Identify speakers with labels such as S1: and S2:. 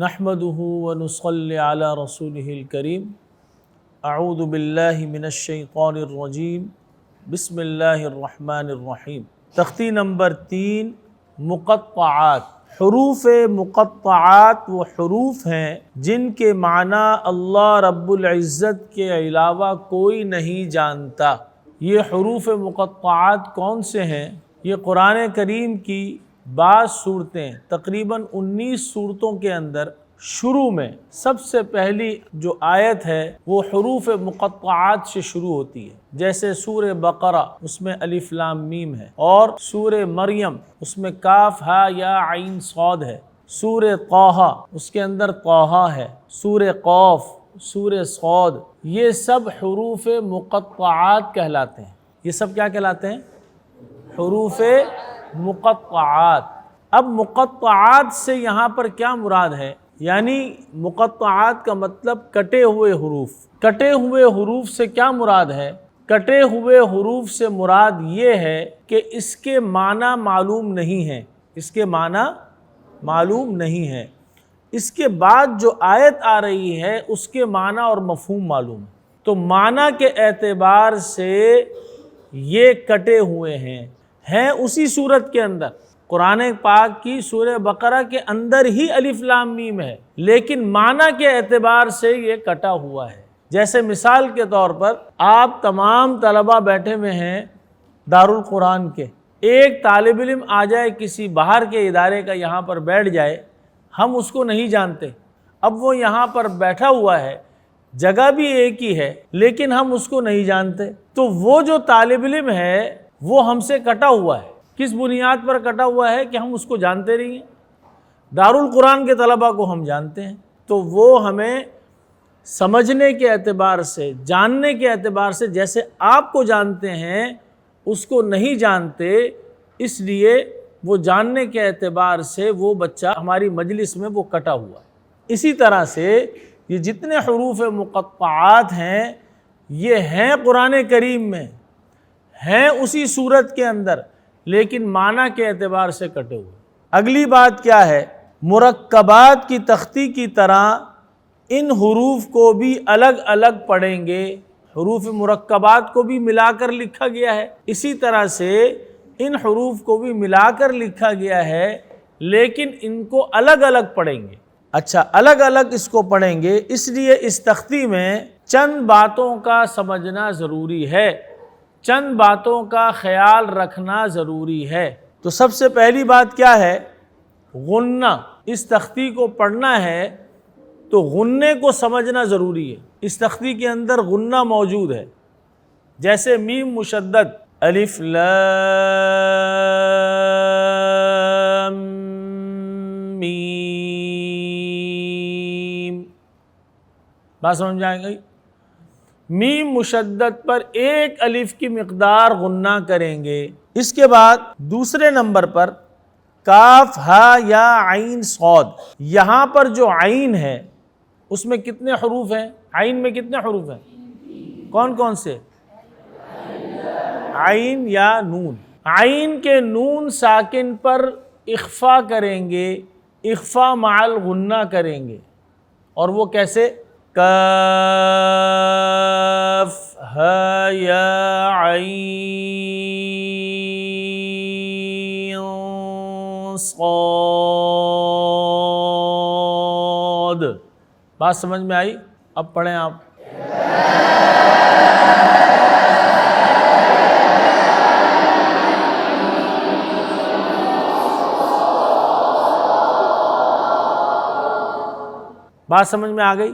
S1: نحمده ونصلي على رسوله الكريم اعوذ باللہ من الشیطان الرجیم بسم اللہ الرحمن الرحیم۔ تختی نمبر 3، مقطعات۔ حروف مقطعات وہ حروف ہیں جن کے معنی اللہ رب العزت کے علاوہ کوئی نہیں جانتا۔ یہ حروف مقطعات کون سے ہیں؟ یہ قرآن کریم کی بعض صورتیں، تقریباً 19 صورتوں کے اندر شروع میں سب سے پہلی جو آیت ہے وہ حروف مقطعات سے شروع ہوتی ہے، جیسے سورہ بقرہ اس میں الف لام میم ہے، اور سورہ مریم اس میں کاف ہا یا عین صاد ہے، سورہ طٰہٰ اس کے اندر طٰہٰ ہے، سورہ قاف، سورہ صاد، یہ سب حروف مقطعات کہلاتے ہیں۔ یہ سب کیا کہلاتے ہیں؟ حروف مقطعات۔ اب مقطعات سے یہاں پر کیا مراد ہے؟ یعنی مقطعات کا مطلب کٹے ہوئے حروف۔ کٹے ہوئے حروف سے کیا مراد ہے؟ کٹے ہوئے حروف سے مراد یہ ہے کہ اس کے معنی معلوم نہیں ہے، اس کے معنی معلوم نہیں ہے۔ اس کے بعد جو آیت آ رہی ہے اس کے معنی اور مفہوم معلوم ہے، تو معنی کے اعتبار سے یہ کٹے ہوئے ہیں اسی صورت کے اندر۔ قرآن پاک کی سورہ بقرہ کے اندر ہی الف لام میم ہے، لیکن معنی کے اعتبار سے یہ کٹا ہوا ہے۔ جیسے مثال کے طور پر آپ تمام طلبہ بیٹھے ہوئے ہیں دارالقرآن کے، ایک طالب علم آ جائے کسی باہر کے ادارے کا، یہاں پر بیٹھ جائے، ہم اس کو نہیں جانتے، اب وہ یہاں پر بیٹھا ہوا ہے، جگہ بھی ایک ہی ہے لیکن ہم اس کو نہیں جانتے، تو وہ جو طالب علم ہے وہ ہم سے کٹا ہوا ہے۔ کس بنیاد پر کٹا ہوا ہے؟ کہ ہم اس کو جانتے نہیں ہیں۔ دارالقرآن کے طلبہ کو ہم جانتے ہیں، تو وہ ہمیں سمجھنے کے اعتبار سے، جاننے کے اعتبار سے جیسے آپ کو جانتے ہیں اس کو نہیں جانتے، اس لیے وہ جاننے کے اعتبار سے وہ بچہ ہماری مجلس میں وہ کٹا ہوا ہے۔ اسی طرح سے یہ جتنے حروف مقطعات ہیں یہ ہیں قرآن کریم میں، ہیں اسی صورت کے اندر، لیکن معنی کے اعتبار سے کٹے ہوئے۔ اگلی بات کیا ہے؟ مرکبات کی تختی کی طرح ان حروف کو بھی الگ الگ پڑھیں گے۔ حروف مرکبات کو بھی ملا کر لکھا گیا ہے، اسی طرح سے ان حروف کو بھی ملا کر لکھا گیا ہے، لیکن ان کو الگ الگ پڑھیں گے۔ اچھا، الگ الگ اس کو پڑھیں گے، اس لیے اس تختی میں چند باتوں کا سمجھنا ضروری ہے، چند باتوں کا خیال رکھنا ضروری ہے۔ تو سب سے پہلی بات کیا ہے؟ غنہ۔ اس تختی کو پڑھنا ہے تو غنے کو سمجھنا ضروری ہے۔ اس تختی کے اندر غنہ موجود ہے، جیسے میم مشدد، الف لام میم، بات سمجھ میں آئے گی؟ میم مشدد پر ایک الف کی مقدار غنہ کریں گے۔ اس کے بعد دوسرے نمبر پر کاف ہا یا عین صاد۔ یہاں پر جو عین ہے اس میں کتنے حروف ہیں؟ عین میں کتنے حروف ہیں؟ کون کون سے؟ عین یا نون۔ عین کے نون ساکن پر اخفا کریں گے، اخفا مع الغنہ کریں گے، اور وہ کیسے؟ کاف ہا یا عین صاد۔ بات سمجھ میں آئی؟ اب پڑھیں آپ۔ بات سمجھ میں آ گئی؟